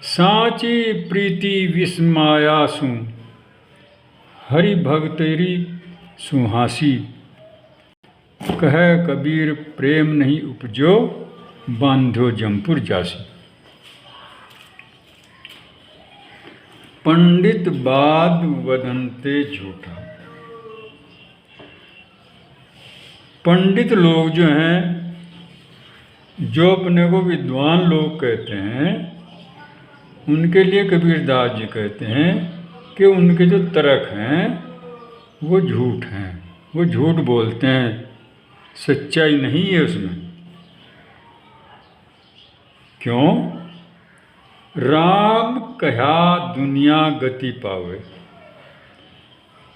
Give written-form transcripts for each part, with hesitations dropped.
साची प्रीति विस्मायासु हरि भगतेरी सुहासी। कह कबीर प्रेम नहीं उपजो बांधो जमपुर जासी। पंडित बाद वदंते झूठा। पंडित लोग जो हैं, जो अपने को विद्वान लोग कहते हैं, उनके लिए कबीरदास जी कहते हैं कि उनके जो तर्क हैं वो झूठ हैं, वो झूठ बोलते हैं, सच्चाई नहीं है उसमें। क्यों? राम कहा दुनिया गति पावे।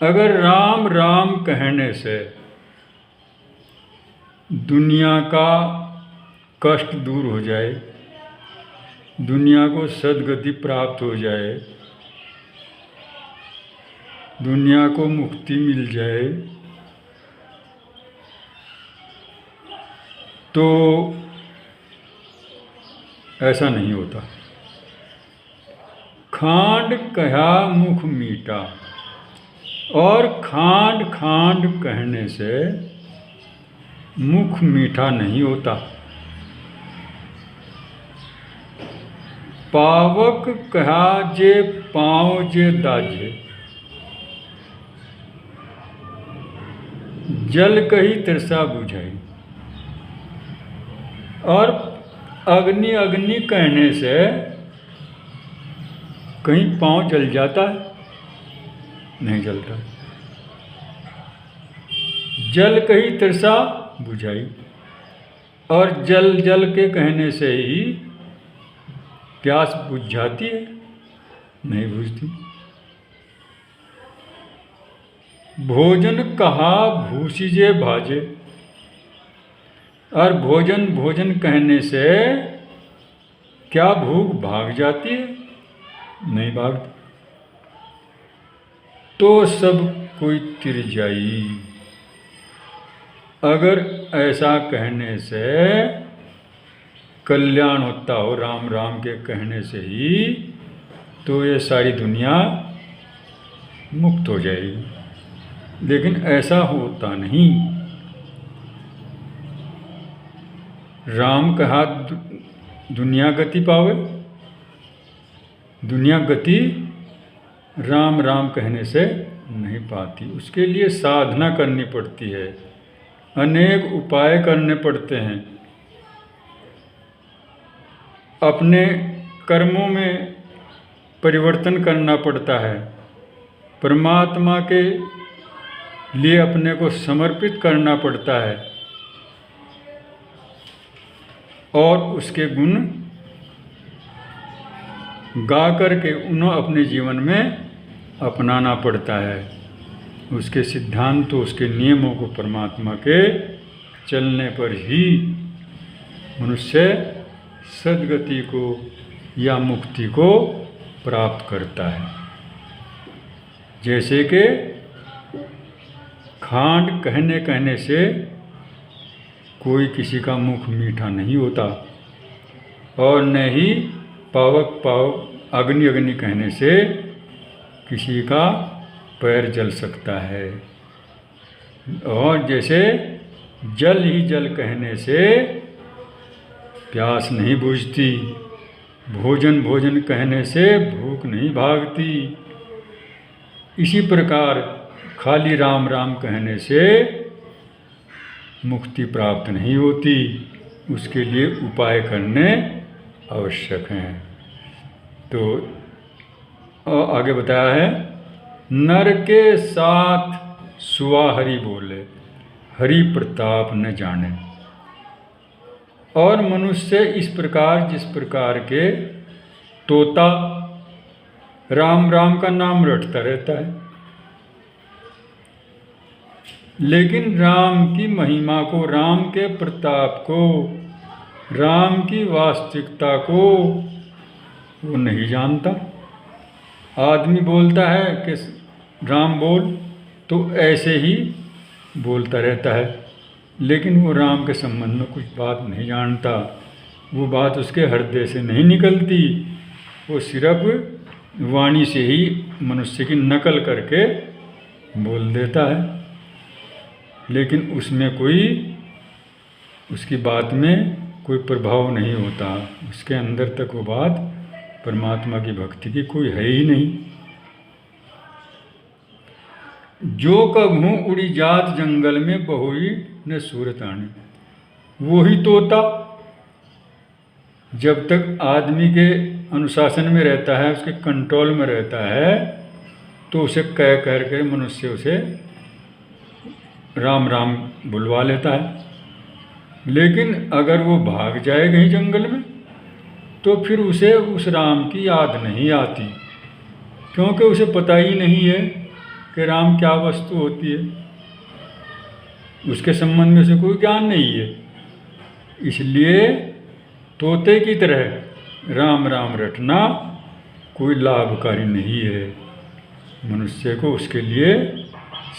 अगर राम राम कहने से दुनिया का कष्ट दूर हो जाए, दुनिया को सद्गति प्राप्त हो जाए, दुनिया को मुक्ति मिल जाए, तो ऐसा नहीं होता। खांड कहा मुख मीठा, और खांड खांड कहने से मुख मीठा नहीं होता। पावक कहा जे पाँव जे दाजे, जल कही तिरसा बुझाई। और अग्नि अग्नि कहने से कहीं पाँव जल जाता है? नहीं जलता। जल कही तिरसा बुझाई, और जल जल के कहने से ही प्यास बुझ जाती है? नहीं बुझती। भोजन कहा भूसिजे भाजे, और भोजन भोजन कहने से क्या भूख भाग जाती है? नहीं भागती। तो सब कोई तिर जाई। अगर ऐसा कहने से कल्याण होता हो, राम राम के कहने से ही, तो ये सारी दुनिया मुक्त हो जाएगी। लेकिन ऐसा होता नहीं। राम कहा दुनिया गति पावे। दुनिया गति राम राम कहने से नहीं पाती। उसके लिए साधना करनी पड़ती है, अनेक उपाय करने पड़ते हैं, अपने कर्मों में परिवर्तन करना पड़ता है, परमात्मा के लिए अपने को समर्पित करना पड़ता है, और उसके गुण गा करके उन्हें अपने जीवन में अपनाना पड़ता है। उसके सिद्धांतों, उसके नियमों को परमात्मा के चलने पर ही मनुष्य सद्गति को या मुक्ति को प्राप्त करता है। जैसे कि खांड कहने कहने से कोई किसी का मुख मीठा नहीं होता, और न ही पावक पावक अग्नि अग्नि कहने से किसी का पैर जल सकता है। और जैसे जल ही जल कहने से प्यास नहीं बुझती, भोजन भोजन कहने से भूख नहीं भागती, इसी प्रकार खाली राम राम कहने से मुक्ति प्राप्त नहीं होती। उसके लिए उपाय करने आवश्यक हैं। तो आगे बताया है, नर के साथ सुआ हरि बोले, हरि प्रताप न जाने। और मनुष्य इस प्रकार, जिस प्रकार के तोता राम राम का नाम रटता रहता है, लेकिन राम की महिमा को, राम के प्रताप को, राम की वास्तविकता को वो नहीं जानता। आदमी बोलता है कि राम बोल, तो ऐसे ही बोलता रहता है, लेकिन वो राम के संबंध में कुछ बात नहीं जानता। वो बात उसके हृदय से नहीं निकलती, वो सिर्फ वाणी से ही मनुष्य की नकल करके बोल देता है, लेकिन उसमें कोई, उसकी बात में कोई प्रभाव नहीं होता, उसके अंदर तक वो बात परमात्मा की भक्ति की कोई है ही नहीं। जो कभू उड़ी जात जंगल में बहुई न सूरत आने, वो ही तोता जब तक आदमी के अनुशासन में रहता है, उसके कंट्रोल में रहता है, तो उसे कह कर के मनुष्य उसे राम राम बुलवा लेता है। लेकिन अगर वो भाग जाए कहीं जंगल में तो फिर उसे उस राम की याद नहीं आती, क्योंकि उसे पता ही नहीं है कि राम क्या वस्तु होती है, उसके संबंध में उसे कोई ज्ञान नहीं है। इसलिए तोते की तरह राम राम रटना कोई लाभकारी नहीं है। मनुष्य को उसके लिए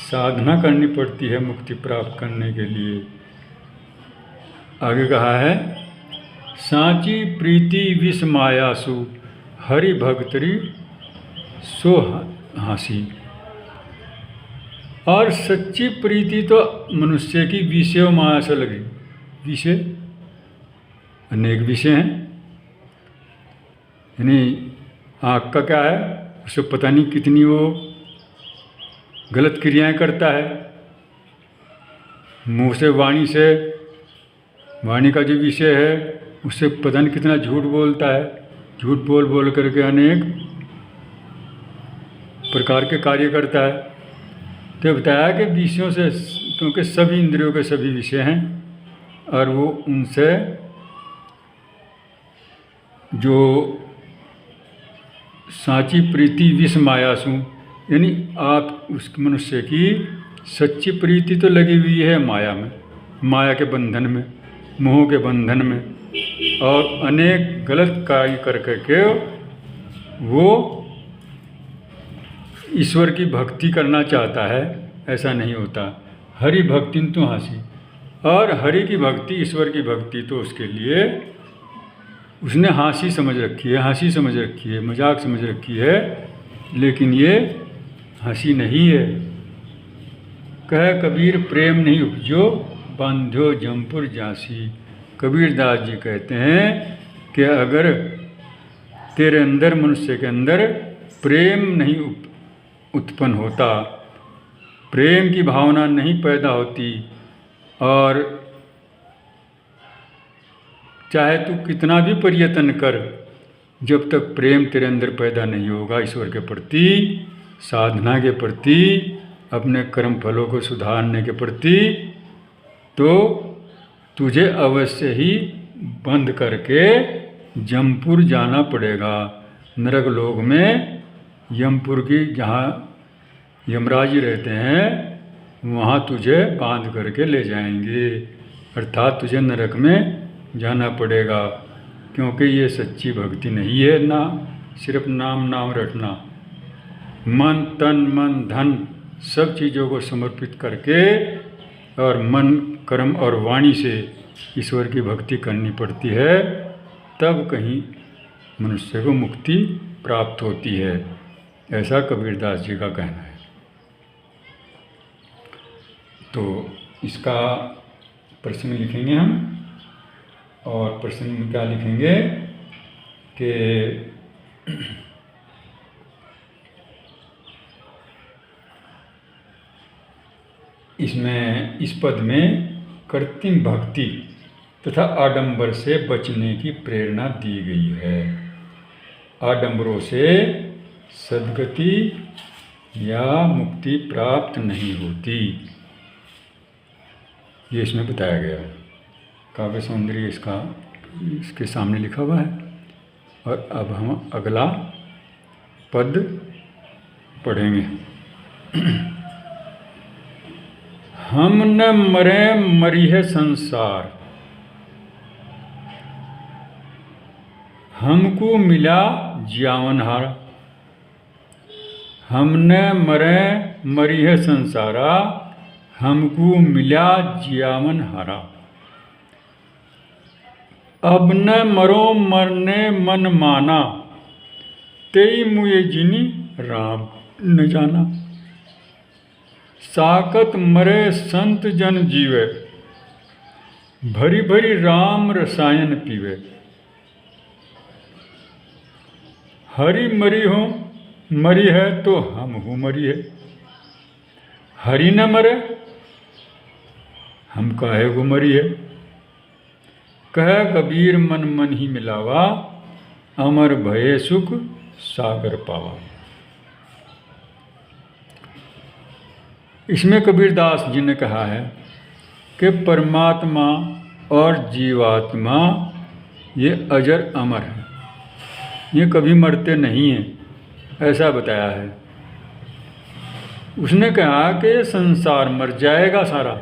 साधना करनी पड़ती है मुक्ति प्राप्त करने के लिए। आगे कहा है, सांची प्रीति विष मायासु हरि भक्तरी सो हासी। और सच्ची प्रीति तो मनुष्य की विषय माया से लगी। विषय अनेक विषय हैं, यानी आँख का क्या है, उसे पता नहीं कितनी वो गलत क्रियाएं करता है। मुंह से वाणी से, वाणी का जो विषय है उससे पता नहीं कितना झूठ बोलता है, झूठ बोल बोल करके अनेक प्रकार के कार्य करता है। तो बताया कि विषयों से, क्योंकि सभी इंद्रियों के सभी विषय हैं और वो उनसे जो सांची प्रीति विष मायासु, यानी आप उस मनुष्य की सच्ची प्रीति तो लगी हुई है माया में, माया के बंधन में, मोह के बंधन में, और अनेक गलत कार्य कर करके वो ईश्वर की भक्ति करना चाहता है। ऐसा नहीं होता। हरि भक्ति तो हासी, और हरि की भक्ति, ईश्वर की भक्ति तो उसके लिए उसने हंसी समझ रखी है, हंसी समझ रखी है, मजाक समझ रखी है, लेकिन ये हंसी नहीं है। कह कबीर प्रेम नहीं उपजो बांध्यो जमपुर जासी। कबीर दास जी कहते हैं कि अगर तेरे अंदर, मनुष्य के अंदर प्रेम नहीं उत्पन्न होता, प्रेम की भावना नहीं पैदा होती, और चाहे तू कितना भी प्रयत्न कर, जब तक प्रेम तेरे अंदर पैदा नहीं होगा ईश्वर के प्रति, साधना के प्रति, अपने कर्म फलों को सुधारने के प्रति, तो तुझे अवश्य ही बंद करके जमपुर जाना पड़ेगा। नरक लोक में यमपुर की, जहाँ यमराज जी रहते हैं, वहाँ तुझे बांध करके ले जाएंगे, अर्थात तुझे नरक में जाना पड़ेगा। क्योंकि ये सच्ची भक्ति नहीं है, ना सिर्फ नाम नाम रटना, मन तन मन धन सब चीज़ों को समर्पित करके और मन कर्म और वाणी से ईश्वर की भक्ति करनी पड़ती है, तब कहीं मनुष्य को मुक्ति प्राप्त होती है। ऐसा कबीरदास जी का कहना है। तो इसका प्रश्न लिखेंगे हम, और प्रश्न में क्या लिखेंगे कि इसमें, इस पद में कृत्रिम भक्ति तथा आडंबर से बचने की प्रेरणा दी गई है। आडंबरों से सद्गति या मुक्ति प्राप्त नहीं होती, ये इसमें बताया गया है। काव्य सौंदर्य इसका, इसके सामने लिखा हुआ है। और अब हम अगला पद पढ़ेंगे। हम न मरे मरी है संसार, हमको मिला जीवन हारा। हम न मरे मरी है संसारा, हमको मिला जीवन हारा। अब न मरो मरने मन माना, तेई मुए जिनी राम न जाना। साकत मरे संत जन जीवे, भरी भरी राम रसायन पीवे। हरि मरी हो मरी है तो हम हूँ मरी है, हरि न मरे हम काहे को मरी है। कह कबीर मन मन ही मिलावा, अमर भये सुख सागर पावा। इसमें कबीरदास जी ने कहा है कि परमात्मा और जीवात्मा ये अजर अमर है, ये कभी मरते नहीं हैं, ऐसा बताया है। उसने कहा कि ये संसार मर जाएगा सारा,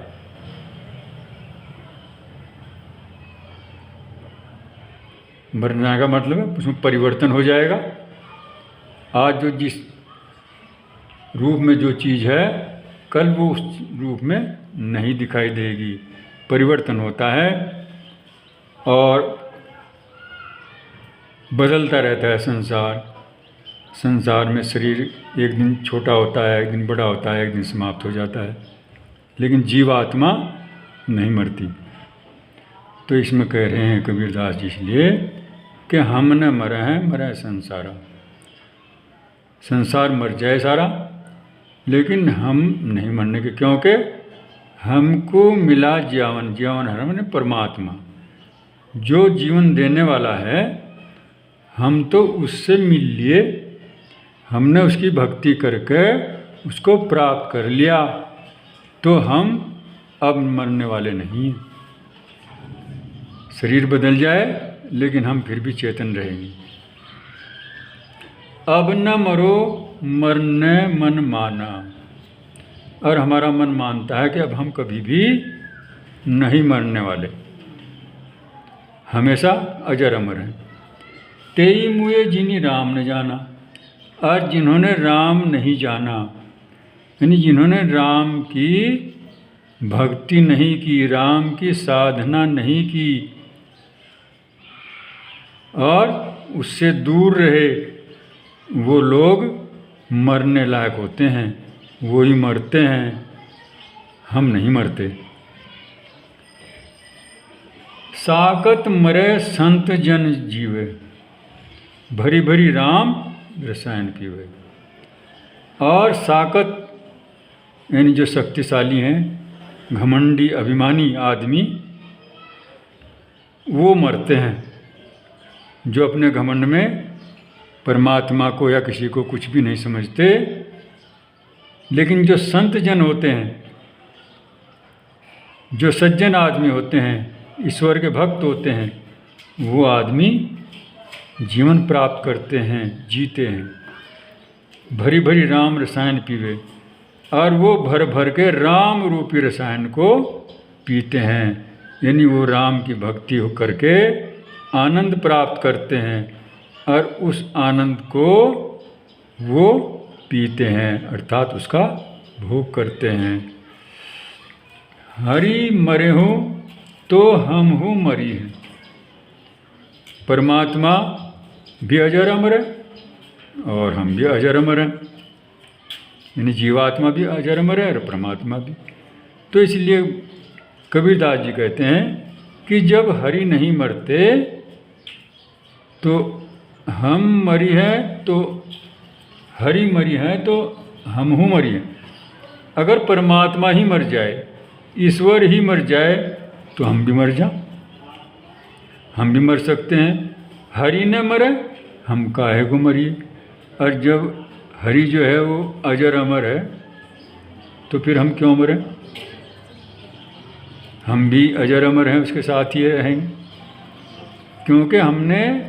मरने का मतलब है उसमें परिवर्तन हो जाएगा। आज जो जिस रूप में जो चीज़ है, कल वो उस रूप में नहीं दिखाई देगी, परिवर्तन होता है और बदलता रहता है संसार। संसार में शरीर एक दिन छोटा होता है, एक दिन बड़ा होता है, एक दिन समाप्त हो जाता है, लेकिन जीवात्मा नहीं मरती। तो इसमें कह रहे हैं कबीरदास जी इसलिए कि हम न मरे हैं, मरा है संसारा। संसार मर जाए सारा, लेकिन हम नहीं मरने के, क्योंकि हमको मिला जीवन। जीवन है मैंने परमात्मा, जो जीवन देने वाला है, हम तो उससे मिल लिए, हमने उसकी भक्ति करके उसको प्राप्त कर लिया, तो हम अब मरने वाले नहीं। शरीर बदल जाए लेकिन हम फिर भी चेतन रहेंगे। अब न मरो मरने मन माना, और हमारा मन मानता है कि अब हम कभी भी नहीं मरने वाले, हमेशा अजर अमर हैं। तेई मुए जिनी राम न जाना, और जिन्होंने राम नहीं जाना, यानी जिन्होंने राम की भक्ति नहीं की, राम की साधना नहीं की और उससे दूर रहे, वो लोग मरने लायक होते हैं, वो ही मरते हैं, हम नहीं मरते। साकत मरे संत जन जीवे, भरी भरी राम रसायन पीवे। और साकत यानी जो शक्तिशाली हैं, घमंडी अभिमानी आदमी, वो मरते हैं। जो अपने घमंड में परमात्मा को या किसी को कुछ भी नहीं समझते, लेकिन जो संत जन होते हैं, जो सज्जन आदमी होते हैं, ईश्वर के भक्त होते हैं, वो आदमी जीवन प्राप्त करते हैं, जीते हैं। भरी भरी राम रसायन पीवे, और वो भर भर के राम रूपी रसायन को पीते हैं, यानी वो राम की भक्ति हो करके आनंद प्राप्त करते हैं, और उस आनंद को वो पीते हैं, अर्थात उसका भोग करते हैं। हरि मरे हो तो हम हूँ मरी है। परमात्मा भी अजर अमर है और हम भी अजर अमर हैं, यानी जीवात्मा भी अजर अमर है और परमात्मा भी। तो इसलिए कबीरदास जी कहते हैं कि जब हरि नहीं मरते तो हम मरी है, तो हरि मरी है तो हम हूँ मरी है। अगर परमात्मा ही मर जाए, ईश्वर ही मर जाए, तो हम भी मर जाएं, हम भी मर सकते हैं। हरि न मरे हम काहे को मरिए। और जब हरि जो है वो अजर अमर है, तो फिर हम क्यों मरें? हम भी अजर अमर हैं, उसके साथ ही रहेंगे, क्योंकि हमने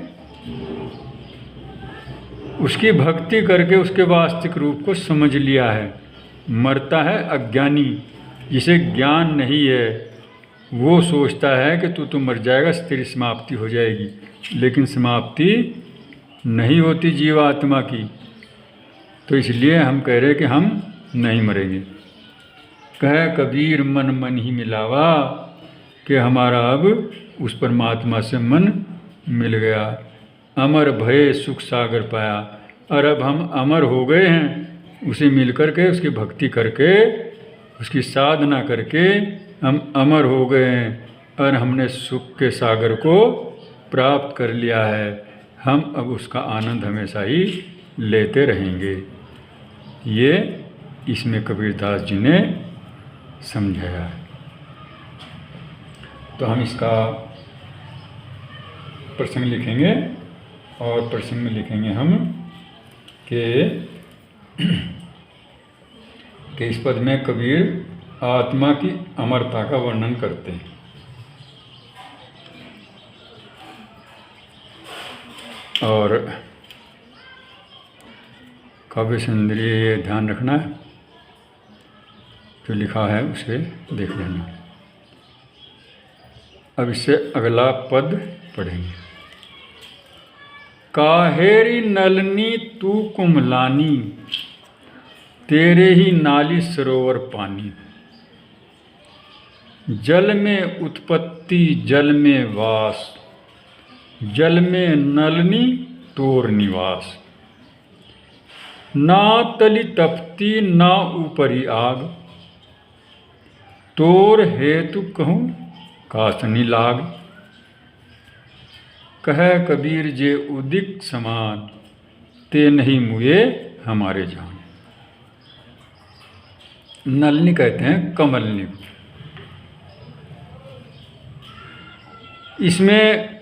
उसकी भक्ति करके उसके वास्तविक रूप को समझ लिया है। मरता है अज्ञानी, जिसे ज्ञान नहीं है, वो सोचता है कि तू तो मर जाएगा, तेरी समाप्ति हो जाएगी, लेकिन समाप्ति नहीं होती जीवात्मा की। तो इसलिए हम कह रहे कि हम नहीं मरेंगे। कह कबीर मन मन ही मिलावा, कि हमारा अब उस परमात्मा से मन मिल गया। अमर भये सुख सागर पाया, और अब हम अमर हो गए हैं, उसे मिल कर के, उसकी भक्ति करके, उसकी साधना करके हम अमर हो गए हैं और हमने सुख के सागर को प्राप्त कर लिया है। हम अब उसका आनंद हमेशा ही लेते रहेंगे। ये इसमें कबीरदास जी ने समझाया है। तो हम इसका प्रसंग लिखेंगे और प्रसंग में लिखेंगे हम कि इस पद में कबीर आत्मा की अमरता का वर्णन करते हैं। और काव्य सुंदरी ध्यान रखना है, जो लिखा है उसे देख लेना। अब इससे अगला पद पढ़ेंगे। काहेरी नलनी तू कुमलानी, तेरे ही नाली सरोवर पानी। जल में उत्पत्ति जल में वास, जल में नलनी तोर निवास। ना तली तपती ना ऊपरी आग, तोर हेतु कहूँ कासनी लाग। कह कबीर जे उदिक समान, ते नहीं मुए हमारे जान। नलनी कहते हैं कमलनी। इसमें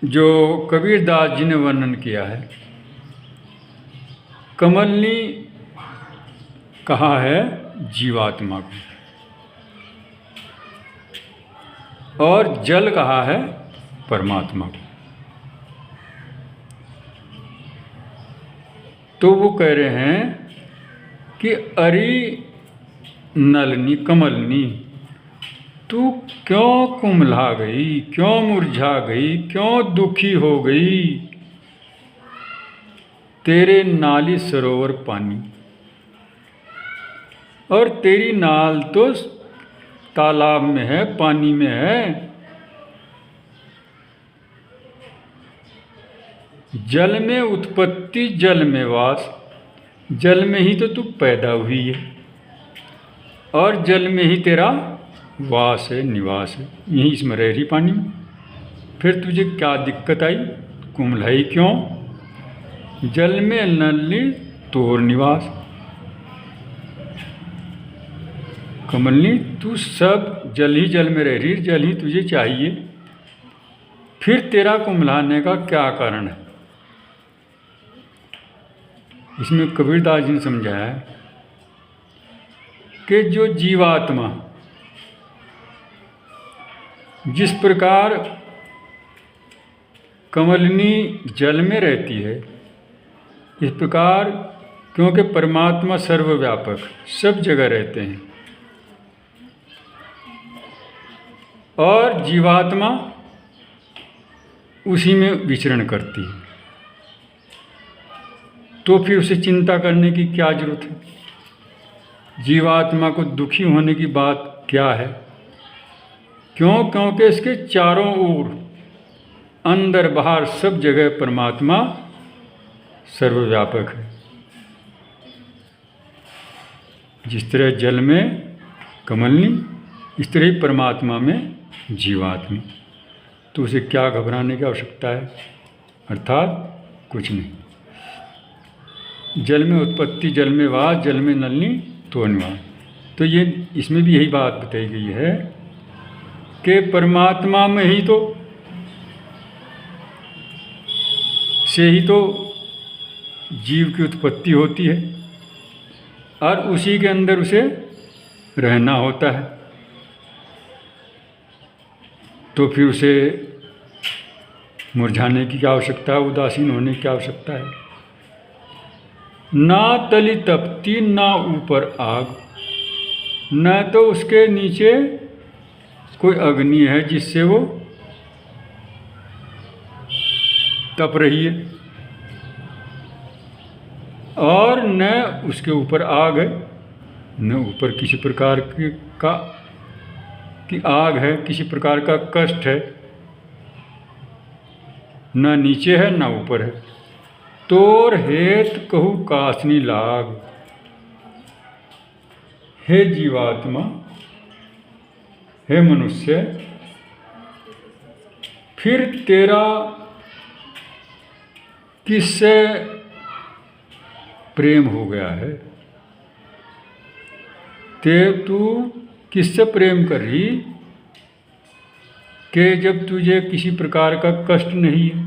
जो कबीरदास जी ने वर्णन किया है, कमलनी कहा है जीवात्मा को, और जल कहा है परमात्मा को। तो वो कह रहे हैं कि अरे नलनी कमलनी, तू क्यों कुम्हला गई, क्यों मुरझा गई, क्यों दुखी हो गई। तेरे नाली सरोवर पानी, और तेरी नाल तो तालाब में है, पानी में है। जल में उत्पत्ति जल में वास, जल में ही तो तू पैदा हुई है और जल में ही तेरा वास है, निवास है, यहीं इसमें रह रही पानी में। फिर तुझे क्या दिक्कत आई, कुम्हलाई क्यों। जल में नलनी तोर निवास। कमलनी तू सब जल ही जल में रह रही, जल ही तुझे चाहिए, फिर तेरा कुम्हलाने का क्या कारण है। इसमें कबीरदास जी ने समझाया कि जो जीवात्मा जिस प्रकार कमलनी जल में रहती है, इस प्रकार क्योंकि परमात्मा सर्वव्यापक सब जगह रहते हैं और जीवात्मा उसी में विचरण करती है, तो फिर उसे चिंता करने की क्या जरूरत है। जीवात्मा को दुखी होने की बात क्या है। क्यों, क्योंकि इसके चारों ओर अंदर बाहर सब जगह परमात्मा सर्वव्यापक है। जिस तरह जल में कमलनी, इस तरह ही परमात्मा में जीवात्मा। तो उसे क्या घबराने की आवश्यकता है, अर्थात कुछ नहीं। जल में उत्पत्ति जल में वास, जल में नलनी तो निवास। तो ये इसमें भी यही बात बताई गई है कि परमात्मा में ही तो से ही तो जीव की उत्पत्ति होती है और उसी के अंदर उसे रहना होता है। तो फिर उसे मुरझाने की क्या आवश्यकता है, उदासीन होने की क्या आवश्यकता है। ना तली तपती ना ऊपर आग, न तो उसके नीचे कोई अग्नि है जिससे वो तप रही है, और न उसके ऊपर आग है, न ऊपर किसी प्रकार की आग है, किसी प्रकार का कष्ट है। न नीचे है न ऊपर है। तोर हेत कहू कासनी लाग। हे जीवात्मा, हे मनुष्य, फिर तेरा किससे प्रेम हो गया है? तू किससे प्रेम कर रही कि जब तुझे किसी प्रकार का कष्ट नहीं है?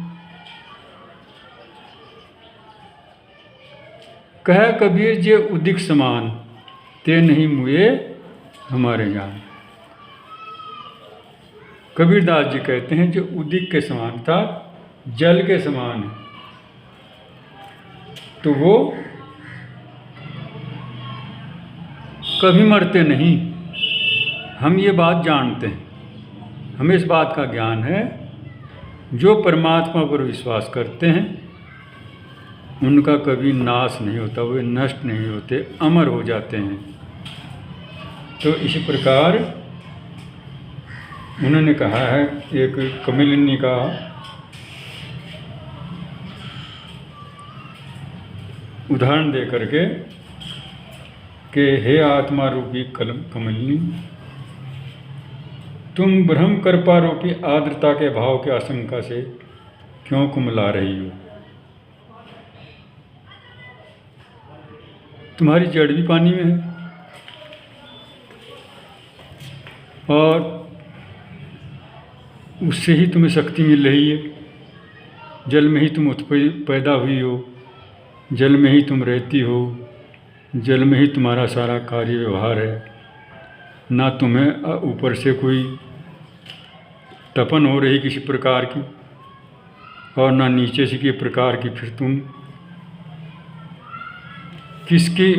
कह कबीर जे उदिक समान, ते नहीं मुए हमारे जान। कबीरदास जी कहते हैं जो उदिक के समान था, जल के समान है, तो वो कभी मरते नहीं। हम ये बात जानते हैं, हमें इस बात का ज्ञान है। जो परमात्मा पर विश्वास करते हैं उनका कभी नाश नहीं होता, वे नष्ट नहीं होते, अमर हो जाते हैं। तो इसी प्रकार उन्होंने कहा है, एक कमलिनी का उदाहरण दे करके कि हे आत्मा रूपी कमलिनी, तुम ब्रह्म कृपा रूपी आर्द्रता के भाव की आशंका से क्यों कुमला रही हो? तुम्हारी जड़ भी पानी में है और उससे ही तुम्हें शक्ति मिल रही है। जल में ही तुम पैदा हुई हो, जल में ही तुम रहती हो, जल में ही तुम्हारा सारा कार्य व्यवहार है। ना तुम्हें ऊपर से कोई तपन हो रही किसी प्रकार की, और ना नीचे से किसी प्रकार की। फिर तुम किसकी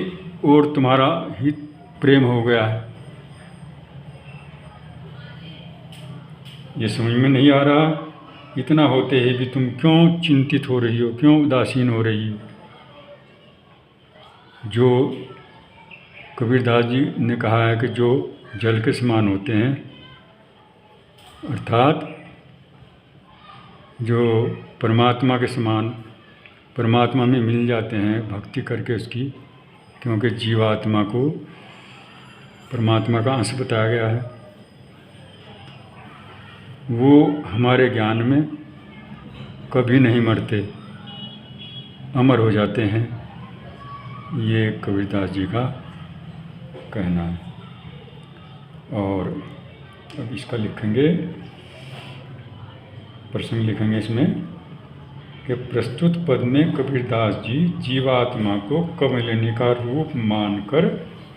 ओर तुम्हारा ही प्रेम हो गया है, ये समझ में नहीं आ रहा। इतना होते ही भी तुम क्यों चिंतित हो रही हो, क्यों उदासीन हो रही हो? जो कबीरदास जी ने कहा है कि जो जल के समान होते हैं, अर्थात जो परमात्मा के समान परमात्मा में मिल जाते हैं भक्ति करके उसकी, क्योंकि जीवात्मा को परमात्मा का अंश बताया गया है, वो हमारे ज्ञान में कभी नहीं मरते, अमर हो जाते हैं। ये कबीरदास जी का कहना है। और अब इसका लिखेंगे, प्रसंग लिखेंगे इसमें कि प्रस्तुत पद में कबीरदास जी जीवात्मा को कमलिनी का रूप मानकर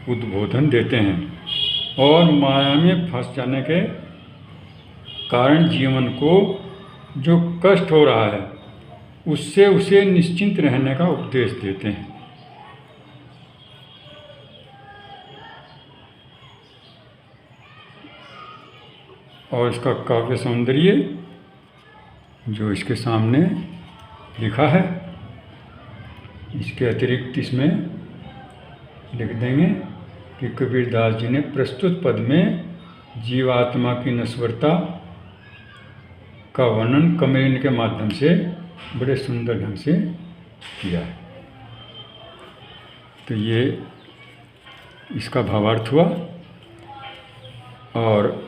उद्बोधन देते हैं और माया में फंस जाने के कारण जीवन को जो कष्ट हो रहा है उससे उसे निश्चिंत रहने का उपदेश देते हैं। और इसका काव्य सौंदर्य जो इसके सामने लिखा है, इसके अतिरिक्त इसमें लिख देंगे कि कबीरदास जी ने प्रस्तुत पद में जीवात्मा की नश्वरता का वर्णन कमलिनी के माध्यम से बड़े सुंदर ढंग से किया है। तो ये इसका भावार्थ हुआ। और